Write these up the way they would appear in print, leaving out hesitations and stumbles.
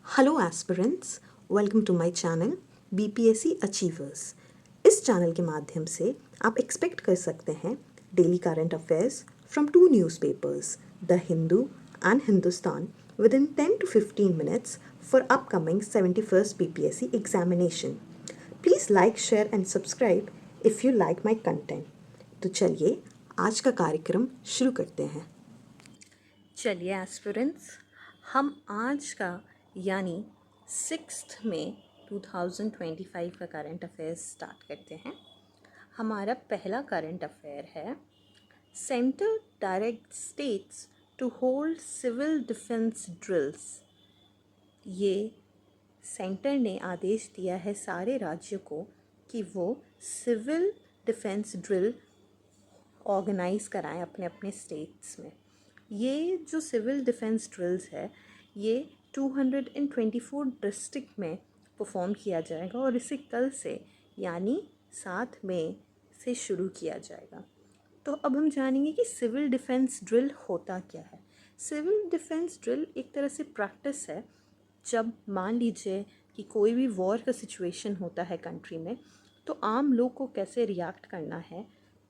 Hello aspirants, welcome to my channel BPSC achievers. इस channel के माध्यम से आप एक्सपेक्ट कर सकते हैं daily current affairs from two newspapers, the Hindu and Hindustan, within 10 to 15 minutes for upcoming 71st BPSC examination. Please like, share and subscribe if you like my content. तो चलिए आज का कार्यक्रम शुरू करते हैं। चलिए एस्पिरेंट्स, हम आज का यानी 6 मई 2025 का करंट अफेयर्स स्टार्ट करते हैं। हमारा पहला करंट अफेयर है, centre direct states to hold civil defence drills. ये सेंटर ने आदेश दिया है सारे राज्यों को कि वो सिविल डिफेंस ड्रिल ऑर्गेनाइज़ कराएं अपने अपने स्टेट्स में। ये जो सिविल डिफेंस ड्रिल्स है ये 224 डिस्ट्रिक्ट में परफॉर्म किया जाएगा और इसे कल से यानी 7 मई से शुरू किया जाएगा। तो अब हम जानेंगे कि सिविल डिफेंस ड्रिल होता क्या है। सिविल डिफेंस ड्रिल एक तरह से प्रैक्टिस है। जब मान लीजिए कि कोई भी वॉर का सिचुएशन होता है कंट्री में, तो आम लोग को कैसे रिएक्ट करना है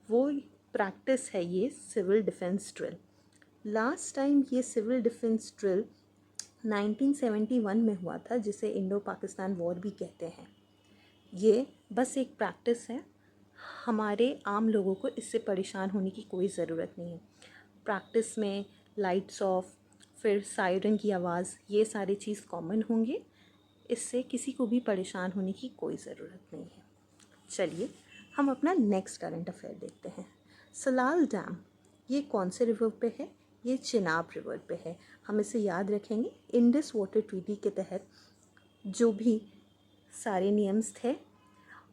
वो प्रैक्टिस है ये civil defence drill. Last time ये सिविल डिफेंस ड्रिल 1971 में हुआ था, जिसे इंडो पाकिस्तान वॉर भी कहते हैं। ये बस एक प्रैक्टिस है, हमारे आम लोगों को इससे परेशान होने की कोई ज़रूरत नहीं है। प्रैक्टिस में लाइट्स ऑफ, फिर सायरन की आवाज़, ये सारी चीज़ कॉमन होंगे, इससे किसी को भी परेशान होने की कोई ज़रूरत नहीं है। चलिए हम अपना नेक्स्ट करंट अफेयर देखते हैं। सलाल डैम ये कौन से रिवर पे है? ये चिनाब रिवर पे है। हम इसे याद रखेंगे। इंडस वाटर ट्रीटी के तहत जो भी सारे नियम्स थे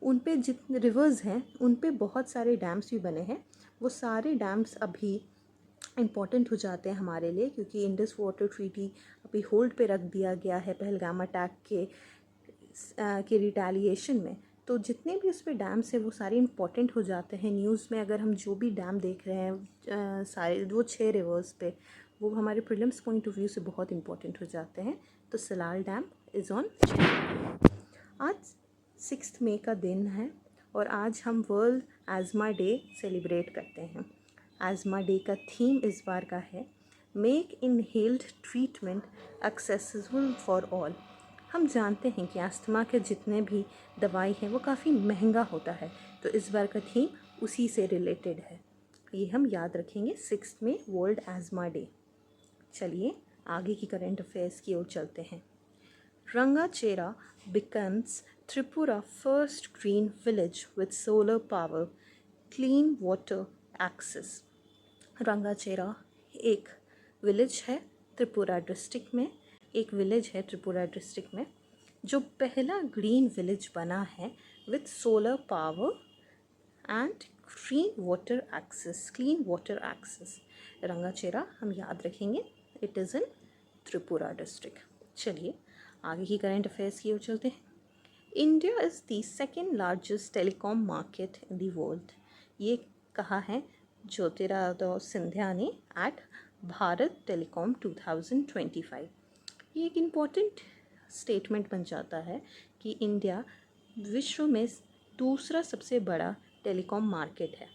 उन पे जितने रिवर्स हैं उन पे बहुत सारे डैम्स भी बने हैं। वो सारे डैम्स अभी इम्पॉर्टेंट हो जाते हैं हमारे लिए, क्योंकि इंडस वाटर ट्रीटी अभी होल्ड पे रख दिया गया है पहलगाम अटैक के रिटेलिएशन में। तो जितने भी उस पर डैम्स हैं वो सारे इम्पॉर्टेंट हो जाते हैं। न्यूज़ में अगर हम जो भी डैम देख रहे हैं सारे वो 6 रिवर्स पे, वो हमारे प्रीलिम्स पॉइंट ऑफ व्यू से बहुत इम्पॉर्टेंट हो जाते हैं। तो सलाल डैम इज़ ऑन। आज 6 मई का दिन है और आज हम वर्ल्ड एज़मा डे सेलिब्रेट करते हैं। एज़मा डे का थीम इस बार का है, make inhaled treatment accessible for all. हम जानते हैं कि अस्थमा के जितने भी दवाई हैं वो काफ़ी महंगा होता है, तो इस बार का थीम उसी से रिलेटेड है। ये हम याद रखेंगे 6 में वर्ल्ड एज़मा डे। चलिए आगे की करंट अफेयर्स की ओर चलते हैं। रंगाचेरा becomes Tripura first green village with solar power, clean water access। रंगाचेरा एक विलेज है त्रिपुरा डिस्ट्रिक्ट में, एक विलेज है त्रिपुरा डिस्ट्रिक्ट में जो पहला ग्रीन विलेज बना है with solar power and clean water access. Rangachera हम याद रखेंगे, it is in Tripura district. चलिए आगे की करंट अफेयर्स की ओर चलते हैं। India is the second largest telecom market in the world. ये कहा है ज्योतिरादित्य सिंधिया ने एट भारत टेलीकॉम 2025। ये एक इम्पॉर्टेंट स्टेटमेंट बन जाता है कि इंडिया विश्व में दूसरा सबसे बड़ा टेलीकॉम मार्केट है।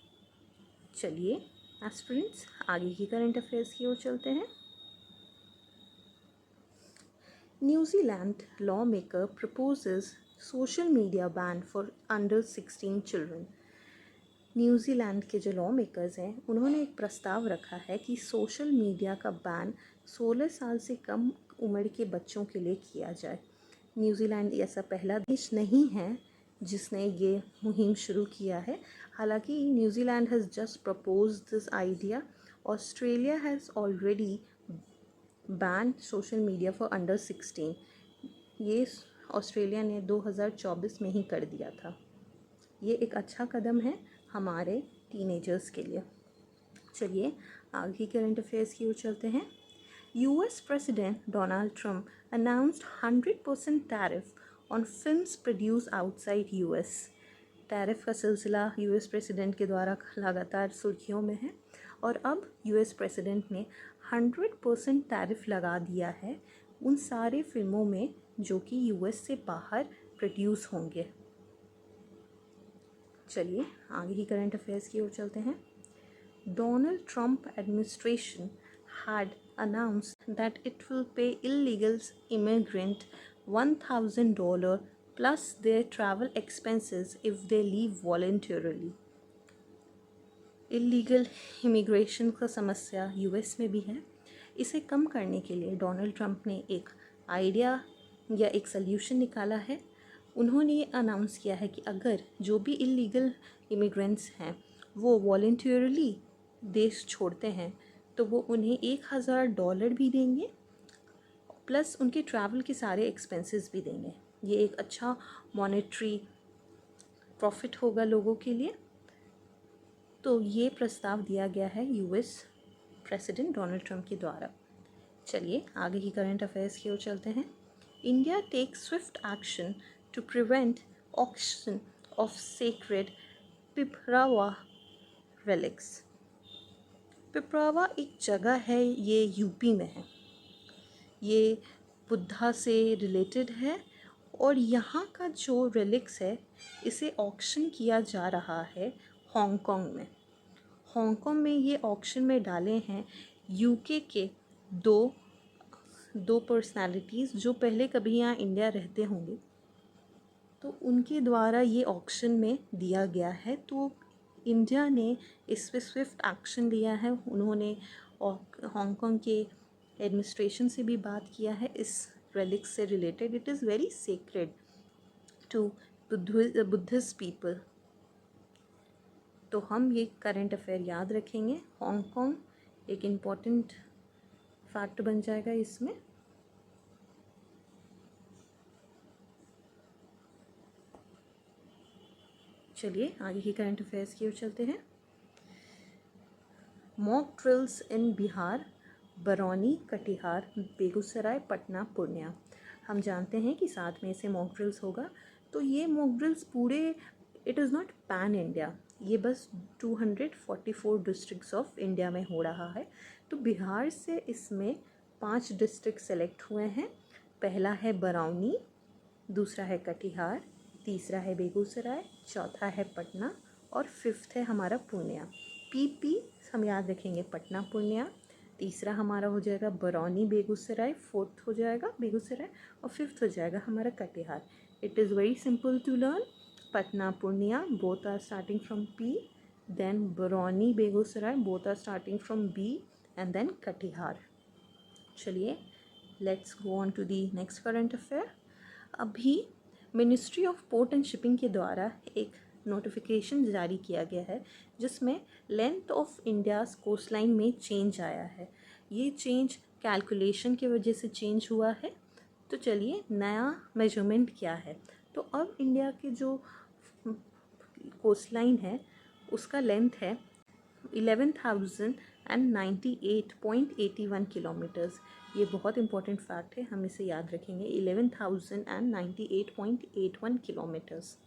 चलिए एस्पिरेंट्स आगे की करंट अफेयर्स की ओर चलते हैं। New Zealand law maker proposes social media ban for under 16 children. New Zealand के जो लॉ मेकर्स हैं उन्होंने एक प्रस्ताव रखा है कि सोशल मीडिया का बैन 16 साल से कम उम्र के बच्चों के लिए किया जाए। न्यूजीलैंड ऐसा पहला देश नहीं है जिसने ये मुहिम शुरू किया है। हालांकि New Zealand has just propose this idea. Australia has already ban social media for under 16। ये ऑस्ट्रेलिया ने 2024 में ही कर दिया था। ये एक अच्छा कदम है हमारे टीनेजर्स के लिए। चलिए आगे करंट अफेयर्स की ओर चलते हैं। US president Donald Trump announced 100% tariff on films produce outside US. Tariff का सिलसिला यूएस प्रेसिडेंट के द्वारा लगातार सुर्खियों में है और अब यूएस प्रेसिडेंट ने 100% टैरिफ लगा दिया है उन सारे फिल्मों में जो कि यूएस से बाहर प्रोड्यूस होंगे। चलिए आगे की करंट अफेयर्स की ओर चलते हैं। Donald Trump administration had announced that it will pay illegal immigrant $1,000 plus their travel expenses if they leave voluntarily. Illegal immigration का समस्या यूएस में भी है। इसे कम करने के लिए डोनाल्ड ट्रंप ने एक आइडिया या एक सल्यूशन निकाला है। उन्होंने ये अनाउंस किया है कि अगर जो भी इलीगल इमिग्रेंट्स हैं वो वॉलंटियरली देश छोड़ते हैं तो वो उन्हें $1,000 भी देंगे प्लस उनके ट्रैवल के सारे एक्सपेंसेस भी देंगे। ये एक अच्छा मॉनेटरी प्रॉफिट होगा लोगों के लिए। तो ये प्रस्ताव दिया गया है यूएस प्रेसिडेंट डोनाल्ड ट्रंप के द्वारा। चलिए आगे की करंट अफेयर्स की ओर चलते हैं। India takes swift action to prevent auction of sacred Piprahwa relics. Piprahwa एक जगह है, ये यूपी में है। ये बुद्धा से रिलेटेड है और यहाँ का जो रेलिक्स है इसे ऑक्शन किया जा रहा है हांगकांग में। हांगकांग में ये ऑक्शन में डाले हैं यूके के दो पर्सनालिटीज़ जो पहले कभी यहाँ इंडिया रहते होंगे, तो उनके द्वारा ये ऑक्शन में दिया गया है। तो इंडिया ने इस पे स्विफ्ट एक्शन लिया है। उन्होंने हांगकांग के एडमिनिस्ट्रेशन से भी बात किया है इस रेलिक्स से related. It is very sacred to Buddhist people. तो हम ये करंट अफेयर याद रखेंगे। हांगकांग एक इम्पॉर्टेंट फैक्ट बन जाएगा इसमें। चलिए आगे की करंट अफेयर्स की ओर चलते हैं। मॉक ड्रिल्स इन बिहार, बरौनी, कटिहार, बेगूसराय, पटना, पूर्णिया। हम जानते हैं कि 7 मई से मॉक ड्रिल्स होगा। तो ये मॉक ड्रिल्स पूरे, it is not pan India, ये बस 244 डिस्ट्रिक्ट्स ऑफ इंडिया में हो रहा है। तो बिहार से इसमें 5 डिस्ट्रिक्ट सेलेक्ट हुए हैं। पहला है बरौनी, दूसरा है कटिहार, तीसरा है बेगूसराय, चौथा है पटना और 5th है हमारा पूर्णिया। पीपी हम याद रखेंगे, पटना पूर्णिया। तीसरा हमारा हो जाएगा बरौनी बेगूसराय, 4th हो जाएगा बेगूसराय और 5th हो जाएगा हमारा Katihar. It is very simple to learn. Patna Purnia both are starting from P, then Barauni Begusarai both are starting from B and then Katihar. चलिए let's go on to the next current affair. अभी ministry of port and shipping के द्वारा एक notification जारी किया गया है जिसमें length of India's coast line में चेंज आया है। ये चेंज कैलकुलेशन की वजह से चेंज हुआ है। तो चलिए नया मेजरमेंट क्या है। तो अब इंडिया के जो कोस्ट लाइन है उसका लेंथ है 11,098.81 किलोमीटर्स। ये बहुत इंपॉर्टेंट फैक्ट है, हम इसे याद रखेंगे। 11,098.81 kilometres.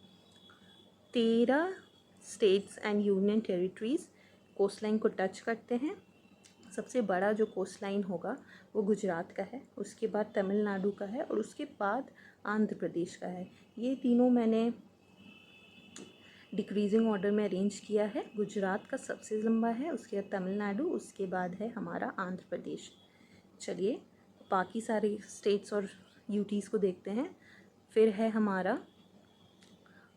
13 states and union territories coastline को टच करते हैं। सबसे बड़ा जो कोस्ट लाइन होगा वो गुजरात का है, उसके बाद तमिलनाडु का है और उसके बाद आंध्र प्रदेश का है। ये तीनों मैंने डिक्रीजिंग ऑर्डर में अरेंज किया है। गुजरात का सबसे लंबा है, उसके बाद तमिलनाडु, उसके बाद है हमारा आंध्र प्रदेश। चलिए बाकी सारे स्टेट्स और यूटीज़ को देखते हैं। फिर है हमारा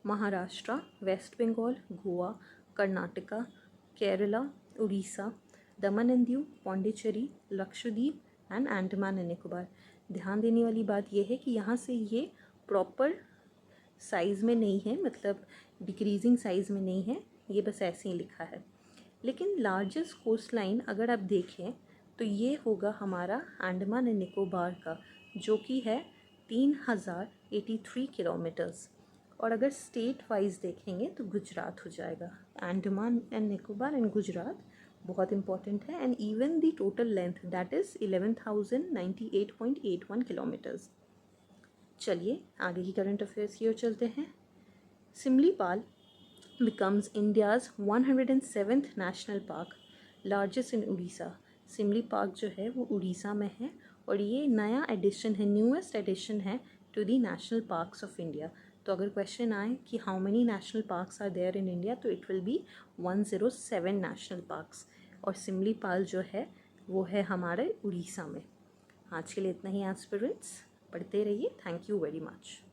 Maharashtra, waste Bengal, Goa, Karnataka, Kerala, Orissa, Daman and Diu, Pondicherry, Lakshadweep and Andaman and Nicobar. ध्यान देने वाली बात यह है कि यहाँ से ये प्रॉपर साइज़ में नहीं है, मतलब डिक्रीजिंग साइज़ में नहीं है, ये बस ऐसे ही लिखा है। लेकिन लार्जेस्ट कोस्ट लाइन अगर आप देखें तो ये होगा हमारा अंडमान एंड निकोबार का, जो कि है 3,083 किलोमीटर्स। और अगर स्टेट वाइज देखेंगे तो गुजरात हो जाएगा। अंडमान एंड निकोबार एंड गुजरात बहुत इंपॉर्टेंट है। And even the total length that is 11,098.81 kilometers. चलिए आगे की करंट अफेयर्स की ओर चलते हैं। Similipal becomes India's 107th national park, largest in Odisha. Simli park जो है वो उड़ीसा में है और ये नया एडिशन है, न्यूएस्ट एडिशन है to the national parks of India. तो अगर क्वेश्चन आए कि how many national parks are there in India, तो it will be 107 national parks. और सिमलीपाल जो है वो है हमारे उड़ीसा में। आज के लिए इतना ही एस्पिरेंट्स, पढ़ते रहिए। Thank you very much.